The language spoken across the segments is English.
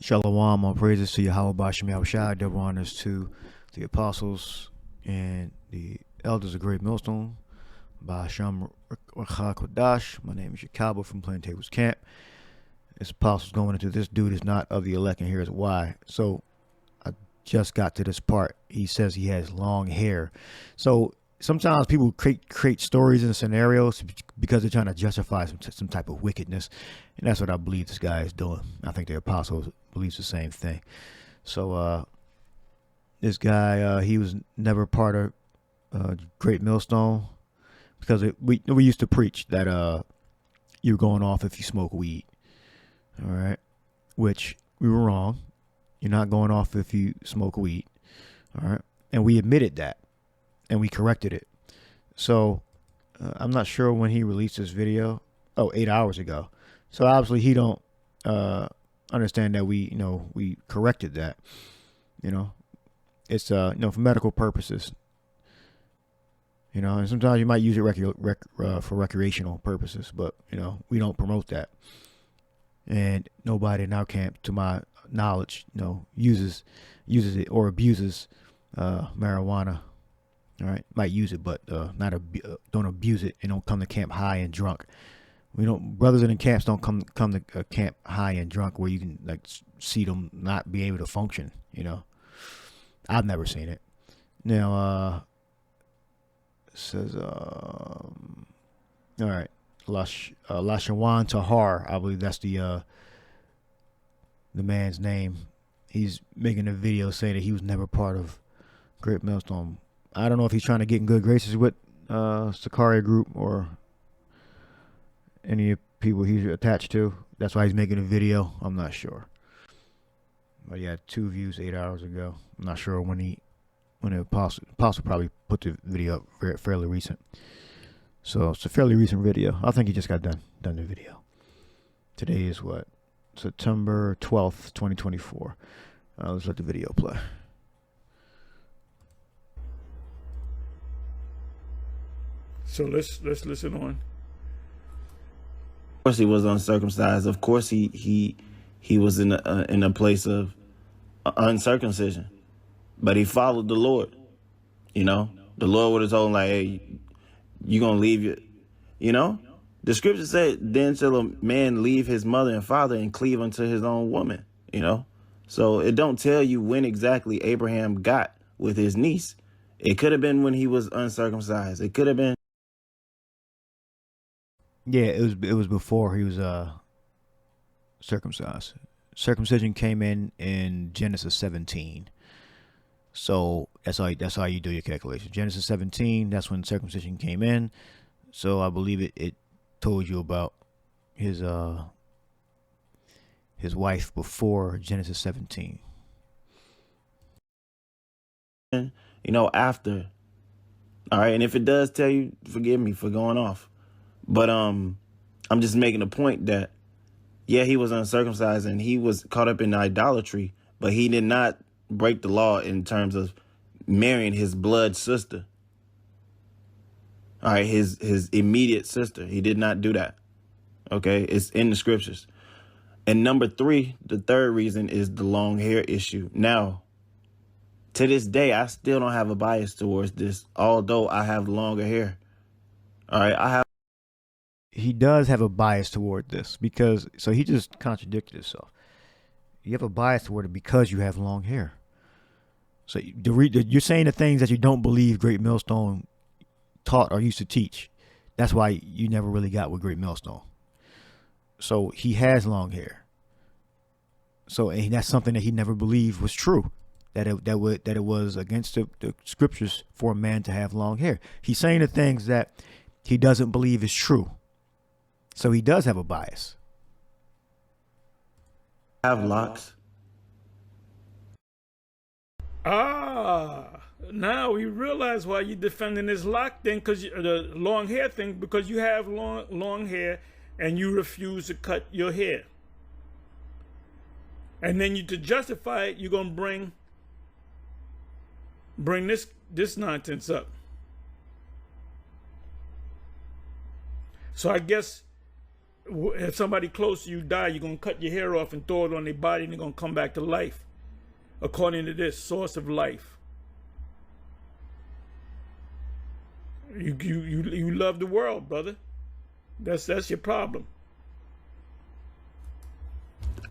Shalom, all praises to Yahweh Bashem Yahushua, double honors to the apostles and the elders of Great Millstone. Bashem Kodash. My name is Yakaba from Plaintables Camp. This apostle's going into this dude is not of the elect, and here's why. So I just got to this part. He says he has long hair. So sometimes people create stories and scenarios because they're trying to justify some type of wickedness, and that's what I believe this guy is doing. I think the apostle believes the same thing. So this guy, he was never part of Great Millstone because we used to preach that you're going off if you smoke weed. All right, which we were wrong. You're not going off if you smoke weed. All right, and we admitted that. And we corrected it. So I'm not sure when he released this video. Oh, 8 hours ago. So obviously he don't understand that we corrected that. It's for medical purposes. And sometimes you might use it for recreational purposes, but we don't promote that. And nobody in our camp, to my knowledge, uses it or abuses marijuana. All right, might use it, but don't abuse it, and don't come to camp high and drunk. Brothers in the camps don't come to camp high and drunk where you can see them not be able to function. I've never seen it. Now, it says, all right, Lashawan Tahar, I believe that's the man's name. He's making a video saying that he was never part of Great Millstone. I don't know if he's trying to get in good graces with Issachar-He group or any people he's attached to. That's why he's making a video. I'm not sure. But he had 2 views 8 hours ago. I'm not sure when the apostle probably put the video up fairly recent. So it's a fairly recent video. I think he just got done the video. Today is what? September 12th, 2024. Let's let the video play. So let's listen on. Of course, he was uncircumcised. Of course, he was in a place of uncircumcision, but he followed the Lord. The Lord would have told him hey, you gonna leave your. The scripture said, "Then shall a man leave his mother and father and cleave unto his own woman." So it don't tell you when exactly Abraham got with his niece. It could have been when he was uncircumcised. It could have been. Yeah, it was before he was circumcised. Circumcision came in Genesis 17. So that's how you do your calculation. Genesis 17, that's when circumcision came in. So I believe it told you about his wife before Genesis 17. After. All right, and if it does tell you, forgive me for going off. But I'm just making a point that, yeah, he was uncircumcised and he was caught up in idolatry, but he did not break the law in terms of marrying his blood sister. All right, his immediate sister. He did not do that. Okay, it's in the scriptures. And number 3, the third reason is the long hair issue. Now, to this day, I still don't have a bias towards this, although I have longer hair. All right, he does have a bias toward this so he just contradicted himself. You have a bias toward it because you have long hair. So you're saying the things that you don't believe Great Millstone taught or used to teach. That's why you never really got with Great Millstone. So he has long hair. So and that's something that he never believed was true. That it was against the scriptures for a man to have long hair. He's saying the things that he doesn't believe is true. So he does have a bias. have locks. Now we realize why you're defending this lock thing, because the long hair thing, because you have long hair and you refuse to cut your hair. And then to justify it, you're gonna bring this nonsense up. So I guess if somebody close to you die, you're going to cut your hair off and throw it on their body, and they're going to come back to life, according to this source of life. You love the world, brother. That's your problem.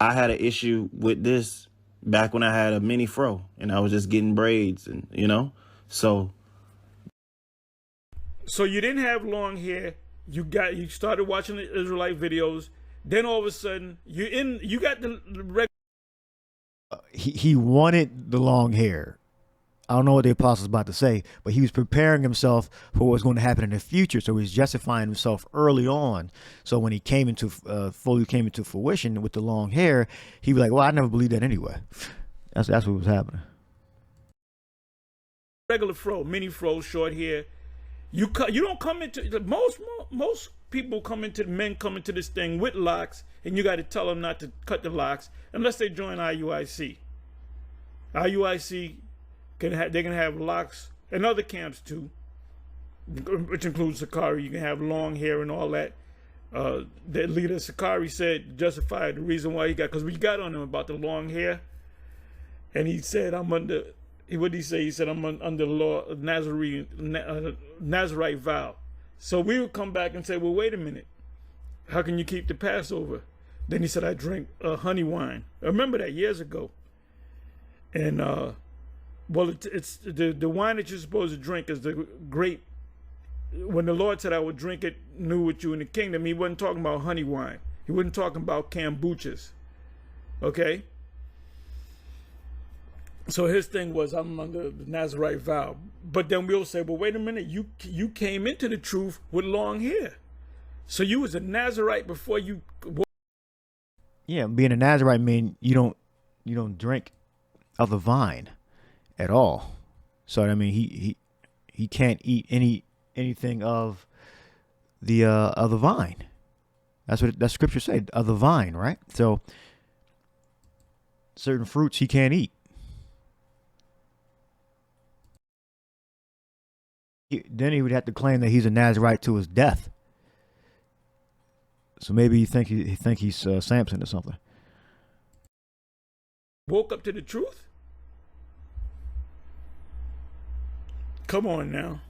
I had an issue with this back when I had a mini fro and I was just getting braids, and so you didn't have long hair. You started watching the Israelite videos. Then all of a sudden you got the regular. He wanted the long hair. I don't know what the apostle's about to say, but he was preparing himself for what was going to happen in the future. So he's justifying himself early on. So when he fully came into fruition with the long hair, he was like, well, I never believed that anyway. That's what was happening. Regular fro, mini fro, short hair. You don't come into, most people men come into this thing with locks, and you got to tell them not to cut the locks unless they join IUIC. IUIC they can have locks, and other camps too, which includes Issachar. You can have long hair and all that. The leader Issachar said justified the reason why he got, because we got on him about the long hair, and he said, what did he say? He said, I'm under the law of Nazarite vow. So we would come back and say, well, wait a minute, how can you keep the Passover? Then he said, I drink honey wine. I remember that years ago. And well, it's the wine that you're supposed to drink is the grape. When the Lord said I would drink it new with you in the kingdom, he wasn't talking about honey wine. He wasn't talking about kombuchas. Okay? So his thing was, I'm under the Nazarite vow. But then we'll say, well, wait a minute, you came into the truth with long hair. So you was a Nazarite before you. Yeah, being a Nazarite means you don't drink of the vine at all. So I mean, he can't eat anything of the vine. That's what that scripture said, of the vine, right? So certain fruits he can't eat. Then he would have to claim that he's a Nazarite to his death. So maybe he think he's Samson or something. Woke up to the truth? Come on now.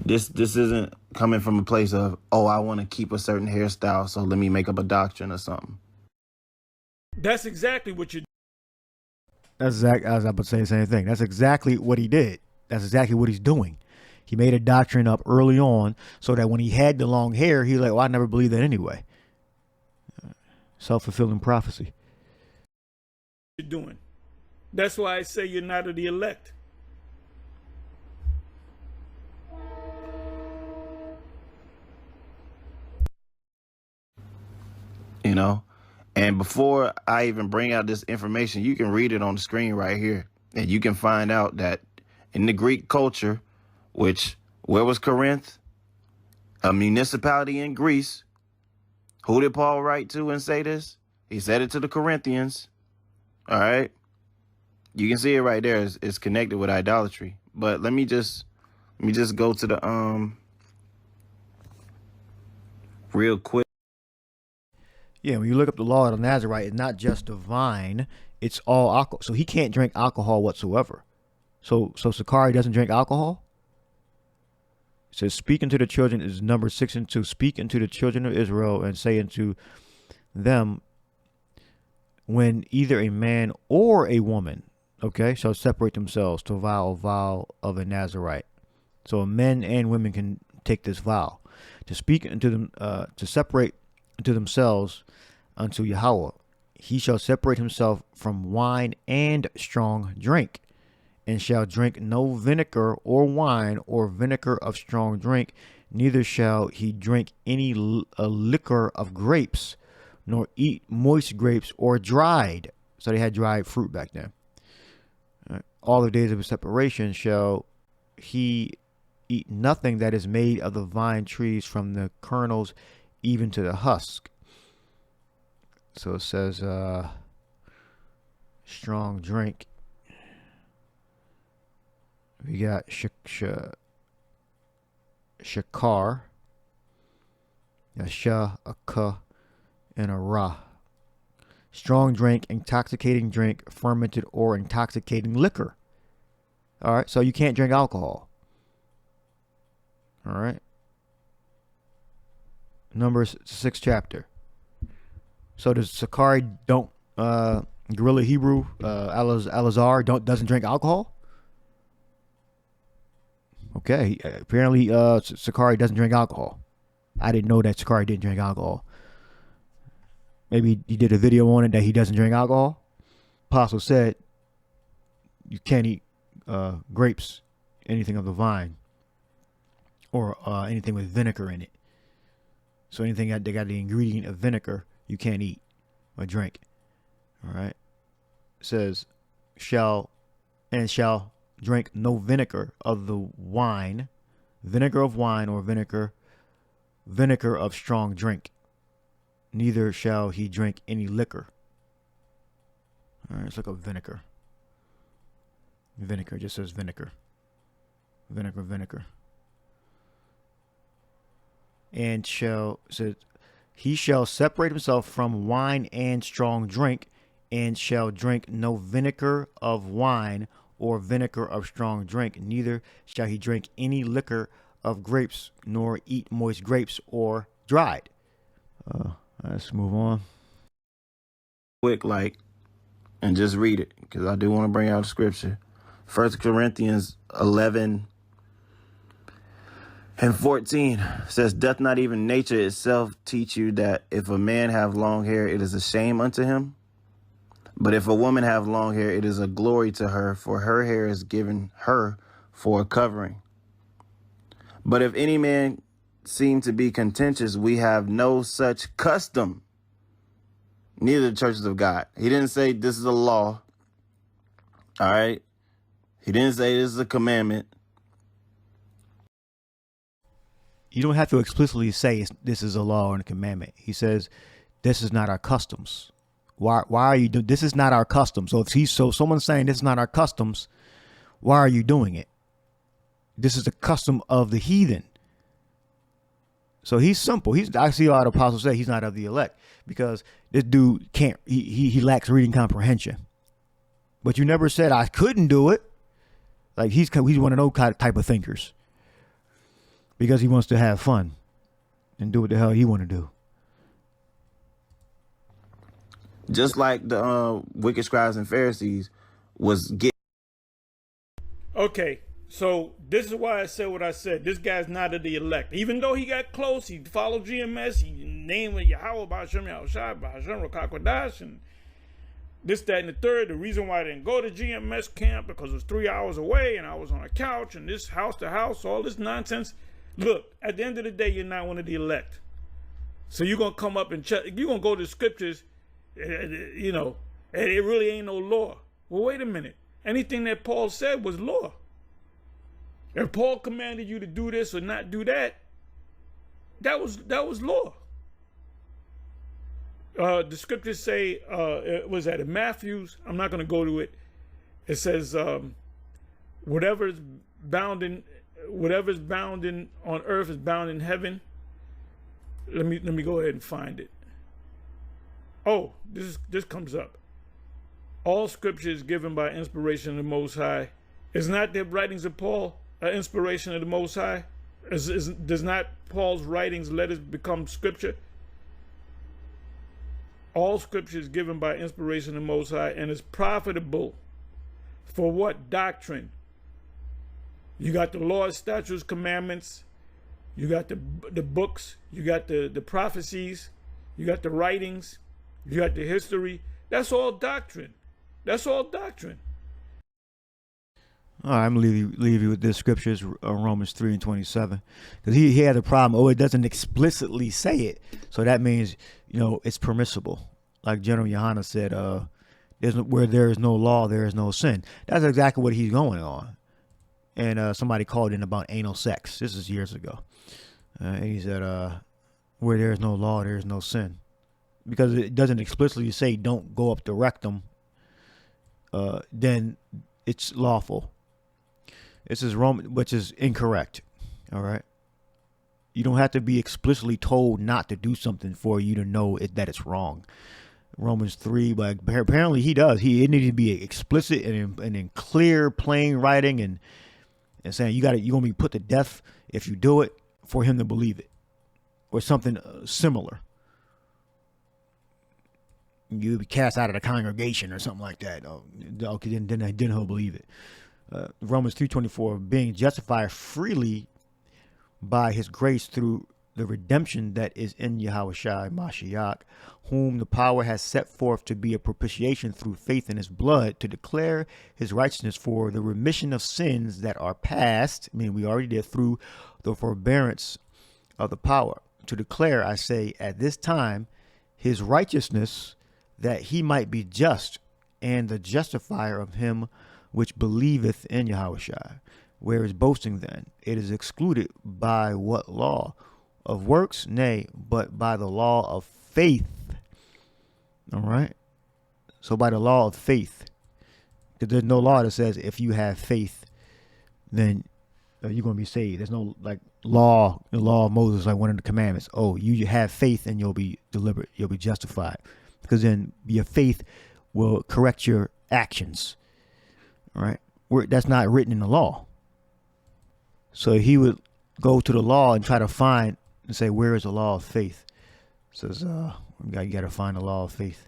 This isn't coming from a place of, oh, I want to keep a certain hairstyle, so let me make up a doctrine or something. That's exactly what you. That's exactly, I was about to say the same thing. That's exactly what he did. That's exactly what he's doing. He made a doctrine up early on so that when he had the long hair, he was like, well, I never believed that anyway. Self-fulfilling prophecy. You're doing. That's why I say you're not of the elect. And before I even bring out this information, you can read it on the screen right here. And you can find out that in the Greek culture, where was Corinth? A municipality in Greece. Who did Paul write to and say this? He said it to the Corinthians. All right. You can see it right there. It's connected with idolatry. But let me just go to the real quick. Yeah, when you look up the law of the Nazarite, it's not just the vine, it's all alcohol. So he can't drink alcohol whatsoever. So Sakari doesn't drink alcohol? It says, speak unto the children, is Numbers 6:2. Speak unto the children of Israel and say unto them, when either a man or a woman, okay, shall separate themselves to vow a vow of a Nazarite. So men and women can take this vow to speak unto them, to separate unto themselves unto Yahweh. He shall separate himself from wine and strong drink, and shall drink no vinegar or wine or vinegar of strong drink, neither shall he drink any liquor of grapes, nor eat moist grapes or dried. So they had dried fruit back then. All the days of his separation shall he eat nothing that is made of the vine trees, from the kernels even to the husk. So it says strong drink. We got shakar, Yasha, a ka, and a ra. Strong drink, intoxicating drink, fermented or intoxicating liquor. All right, so you can't drink alcohol. All right. Numbers 6th chapter. So does Sakari don't Guerrilla Hebrew Alazar doesn't drink alcohol? Okay, apparently Sakari doesn't drink alcohol. I didn't know that Sakari didn't drink alcohol. Maybe he did a video on it that he doesn't drink alcohol. Apostle said you can't eat grapes, anything of the vine, or anything with vinegar in it. So anything that they got the ingredient of vinegar, you can't eat or drink. All right. It says, shall drink no vinegar of the wine, vinegar of wine or vinegar of strong drink. Neither shall he drink any liquor. All right, let's look up vinegar. Vinegar, just says vinegar. Vinegar. And he shall separate himself from wine and strong drink, and shall drink no vinegar of wine or vinegar of strong drink. Neither shall he drink any liquor of grapes, nor eat moist grapes or dried. Let's move on. Quick, and just read it, because I do want to bring out the scripture. 1 Corinthians 11:14 says, doth not even nature itself teach you that if a man have long hair, it is a shame unto him? But if a woman have long hair, it is a glory to her, for her hair is given her for a covering. But if any man seem to be contentious, we have no such custom, neither the churches of God. He didn't say this is a law. All right. He didn't say this is a commandment. You don't have to explicitly say this is a law and a commandment. He says this is not our customs. Why are you doing this? Is not our customs. So someone's saying this is not our customs, why are you doing it? This is the custom of the heathen. So he's simple. I see a lot of apostles say he's not of the elect because this dude can't. He lacks reading comprehension. But you never said I couldn't do it. Like he's one of those type of thinkers because he wants to have fun and do what the hell he want to do. Just like the wicked scribes and Pharisees was getting. Okay, so this is why I said what I said. This guy's not of the elect. Even though he got close, he followed GMS, he named Yahweh, Ba'ashem, Yahushua, Ba'ashem, Rakakwadash, and this, that, and the third. The reason why I didn't go to GMS camp because it was 3 hours away and I was on a couch and this house to house, all this nonsense. Look, at the end of the day, you're not one of the elect. So you're going to come up and check, you're going to go to the scriptures, you know, and it really ain't no law. Well, wait a minute. Anything that Paul said was law. If Paul commanded you to do this or not do that, that was law. The scriptures say, it was at Matthew's. I'm not going to go to it. It says, whatever's bound on earth is bound in heaven. Let me go ahead and find it. Oh, this comes up. All scripture is given by inspiration of the Most High. Is not the writings of Paul an inspiration of the Most High? Does not Paul's writings, letters become scripture? All scripture is given by inspiration of the Most High and is profitable for what? Doctrine. You got the law, statutes, commandments. You got the books. You got the prophecies. You got the writings. You got the history. That's all doctrine. That's all doctrine. All right, I'm going to leave you with this scripture, Romans 3:27. Because he had a problem. Oh, it doesn't explicitly say it. So that means, you know, it's permissible. Like General Yohana said, where there is no law, there is no sin. That's exactly what he's going on. And somebody called in about anal sex. This is years ago. And he said, where there is no law, there is no sin. Because it doesn't explicitly say don't go up the rectum, then it's lawful. This is Roman, which is incorrect. All right. You don't have to be explicitly told not to do something for you to know that it's wrong. Romans 3, but apparently he does. It needed to be explicit and in clear, plain writing, and saying you're gonna be put to death if you do it, for him to believe it, or something similar. You'll be cast out of the congregation or something like that. Okay, then he'll believe it. Romans 3:24, being justified freely by his grace through the redemption that is in Yahushua Mashiach, whom the power has set forth to be a propitiation through faith in his blood, to declare his righteousness for the remission of sins that are past. I mean, we already did, through the forbearance of the power. To declare, I say, at this time, his righteousness, that he might be just and the justifier of him which believeth in Yahushua. Where is boasting then? It is excluded by what law? Of works? Nay, but by the law of faith. All right. So by the law of faith. Because there's no law that says if you have faith, then you're going to be saved. There's no the law of Moses, like one of the commandments. Oh, you have faith and you'll be delivered. You'll be justified. Because then your faith will correct your actions. All right. That's not written in the law. So he would go to the law and try to find and say, where is the law of faith? It says, you got to find the law of faith.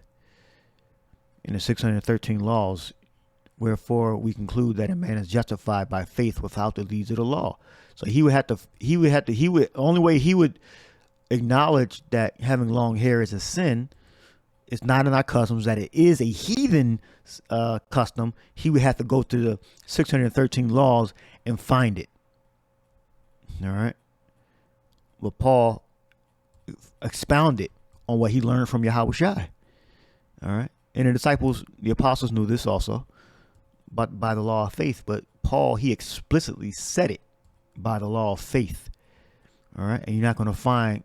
In the 613 laws, wherefore we conclude that a man is justified by faith without the deeds of the law. So only way he would acknowledge that having long hair is a sin, it's not in our customs, that it is a heathen custom. He would have to go to the 613 laws and find it. All right. But Paul expounded on what he learned from Yahushua. All right. And the disciples, the apostles, knew this also, but by the law of faith. But Paul, he explicitly said it by the law of faith. All right. And you're not going to find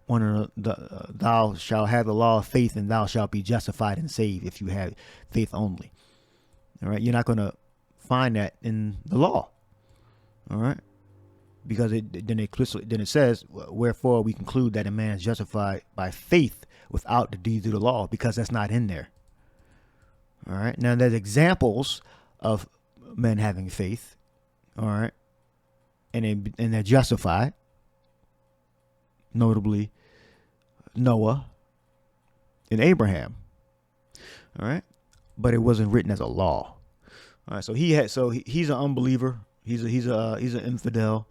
one of the thou shalt have the law of faith and thou shalt be justified and saved if you have faith only. All right. You're not going to find that in the law. All right. Because then it says, wherefore we conclude that a man is justified by faith without the deeds of the law, because that's not in there. All right. Now there's examples of men having faith. All right. And they're justified. Notably Noah and Abraham. All right. But it wasn't written as a law. All right. So he's an unbeliever. He's an infidel.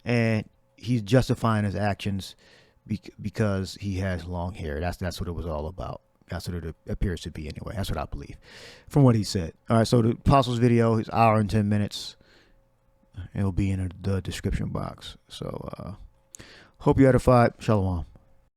And he's justifying his actions because he has long hair. That's what it was all about. That's what it appears to be anyway. That's what I believe from what he said. All right, so the Apostles video is 1 hour and 10 minutes. It'll be in the description box. So hope you're edified. Shalom.